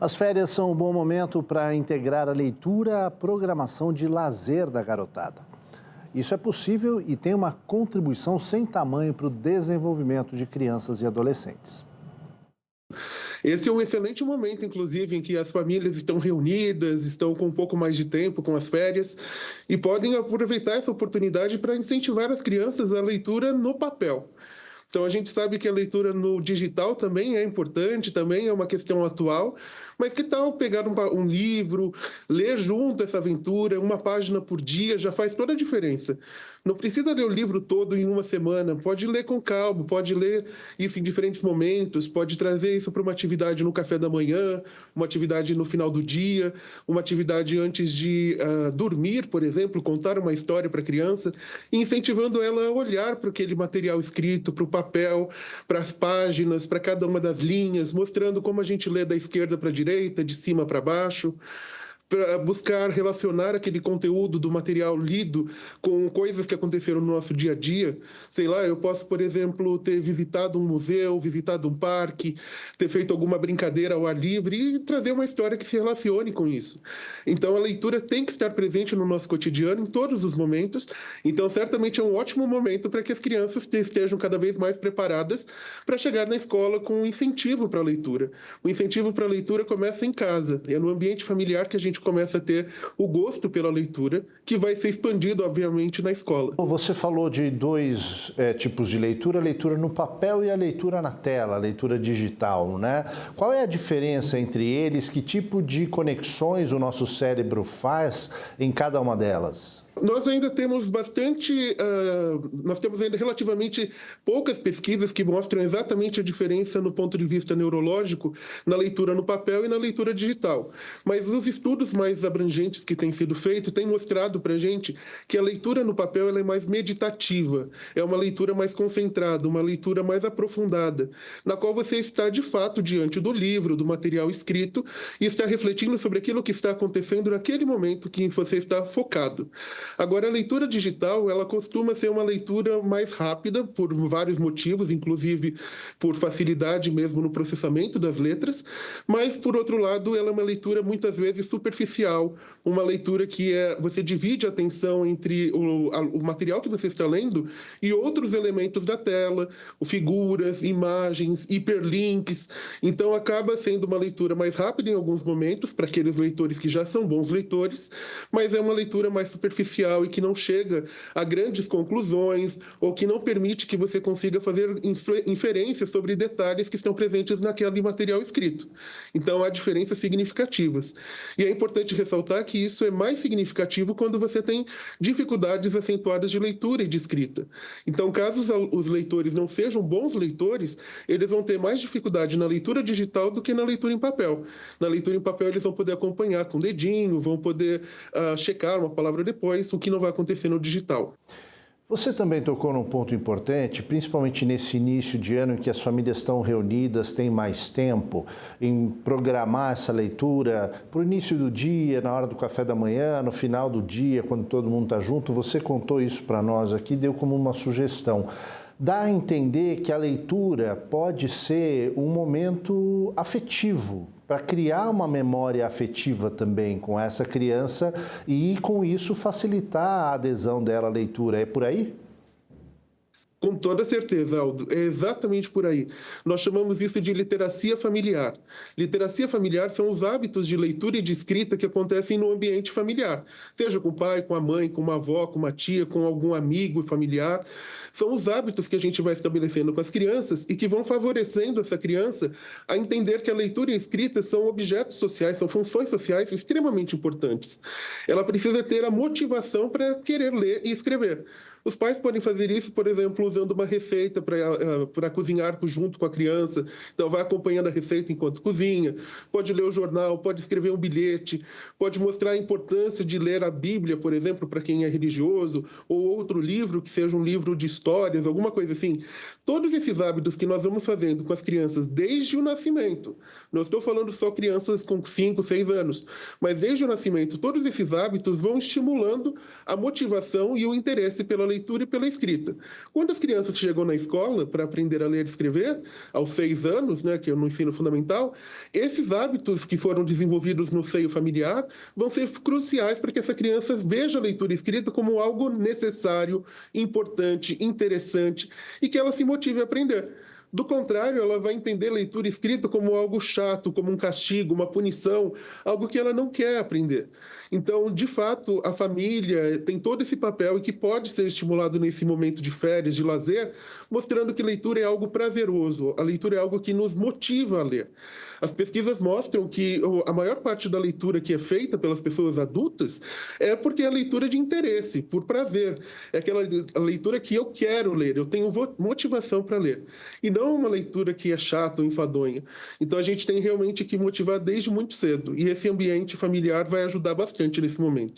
As férias são um bom momento para integrar a leitura à programação de lazer da garotada. Isso é possível e tem uma contribuição sem tamanho para o desenvolvimento de crianças e adolescentes. Esse é um excelente momento, inclusive, em que as famílias estão reunidas, estão com um pouco mais de tempo, com as férias, e podem aproveitar essa oportunidade para incentivar as crianças à leitura no papel. Então, a gente sabe que a leitura no digital também é importante, também é uma questão atual, mas que tal pegar um livro, ler junto essa aventura, uma página por dia, já faz toda a diferença. Não precisa ler o livro todo em uma semana, pode ler com calma, pode ler isso em diferentes momentos, pode trazer isso para uma atividade no café da manhã, uma atividade no final do dia, uma atividade antes de dormir, por exemplo, contar uma história para a criança, e incentivando ela a olhar para aquele material escrito, para o papel, para as páginas, para cada uma das linhas, mostrando como a gente lê da esquerda para a direita, de cima para baixo, para buscar relacionar aquele conteúdo do material lido com coisas que aconteceram no nosso dia a dia. Sei lá, eu posso, por exemplo, ter visitado um museu, visitado um parque, ter feito alguma brincadeira ao ar livre e trazer uma história que se relacione com isso. Então, a leitura tem que estar presente no nosso cotidiano, em todos os momentos. Então, certamente é um ótimo momento para que as crianças estejam cada vez mais preparadas para chegar na escola com um incentivo para a leitura. O incentivo para a leitura começa em casa, é no ambiente familiar que a gente começa a ter o gosto pela leitura, que vai ser expandido, obviamente, na escola. Você falou de dois tipos de leitura, a leitura no papel e a leitura na tela, a leitura digital, né? Qual é a diferença entre eles? Que tipo de conexões o nosso cérebro faz em cada uma delas? Nós ainda temos nós temos ainda relativamente poucas pesquisas que mostram exatamente a diferença no ponto de vista neurológico na leitura no papel e na leitura digital. Mas os estudos mais abrangentes que têm sido feitos têm mostrado para a gente que a leitura no papel ela é mais meditativa, é uma leitura mais concentrada, uma leitura mais aprofundada, na qual você está de fato diante do livro, do material escrito e está refletindo sobre aquilo que está acontecendo naquele momento que você está focado. Agora, a leitura digital, ela costuma ser uma leitura mais rápida, por vários motivos, inclusive por facilidade mesmo no processamento das letras, mas, por outro lado, ela é uma leitura muitas vezes superficial, uma leitura que você divide a atenção entre o material que você está lendo e outros elementos da tela, figuras, imagens, hiperlinks, então acaba sendo uma leitura mais rápida em alguns momentos, para aqueles leitores que já são bons leitores, mas é uma leitura mais superficial e que não chega a grandes conclusões ou que não permite que você consiga fazer inferências sobre detalhes que estão presentes naquele material escrito. Então, há diferenças significativas. E é importante ressaltar que isso é mais significativo quando você tem dificuldades acentuadas de leitura e de escrita. Então, caso os leitores não sejam bons leitores, eles vão ter mais dificuldade na leitura digital do que na leitura em papel. Na leitura em papel, eles vão poder acompanhar com o dedinho, vão poder checar uma palavra depois, o que não vai acontecer no digital. Você também tocou num ponto importante, principalmente nesse início de ano em que as famílias estão reunidas, têm mais tempo, em programar essa leitura para o início do dia, na hora do café da manhã, no final do dia, quando todo mundo está junto. Você contou isso para nós aqui, deu como uma sugestão. Dá a entender que a leitura pode ser um momento afetivo, para criar uma memória afetiva também com essa criança e, com isso, facilitar a adesão dela à leitura. É por aí? Com toda certeza, Aldo. É exatamente por aí. Nós chamamos isso de literacia familiar. Literacia familiar são os hábitos de leitura e de escrita que acontecem no ambiente familiar, seja com o pai, com a mãe, com uma avó, com uma tia, com algum amigo familiar. São os hábitos que a gente vai estabelecendo com as crianças e que vão favorecendo essa criança a entender que a leitura e a escrita são objetos sociais, são funções sociais extremamente importantes. Ela precisa ter a motivação para querer ler e escrever. Os pais podem fazer isso, por exemplo, usando uma receita para cozinhar junto com a criança. Então, vai acompanhando a receita enquanto cozinha. Pode ler o jornal, pode escrever um bilhete, pode mostrar a importância de ler a Bíblia, por exemplo, para quem é religioso, ou outro livro que seja um livro de histórias, alguma coisa assim. Todos esses hábitos que nós vamos fazendo com as crianças desde o nascimento, não estou falando só crianças com 5, 6 anos, mas desde o nascimento, todos esses hábitos vão estimulando a motivação e o interesse pela leitura leitura e pela escrita. Quando as crianças chegam na escola para aprender a ler e escrever, aos 6 anos, né, que é no ensino fundamental, esses hábitos que foram desenvolvidos no seio familiar vão ser cruciais para que essa criança veja a leitura e escrita como algo necessário, importante, interessante e que ela se motive a aprender. Do contrário, ela vai entender leitura e escrita como algo chato, como um castigo, uma punição, algo que ela não quer aprender. Então, de fato, a família tem todo esse papel e que pode ser estimulado nesse momento de férias, de lazer, mostrando que leitura é algo prazeroso, a leitura é algo que nos motiva a ler. As pesquisas mostram que a maior parte da leitura que é feita pelas pessoas adultas é porque é leitura de interesse, por prazer. É aquela leitura que eu quero ler, eu tenho motivação para ler. E não uma leitura que é chata ou enfadonha. Então a gente tem realmente que motivar desde muito cedo. E esse ambiente familiar vai ajudar bastante nesse momento.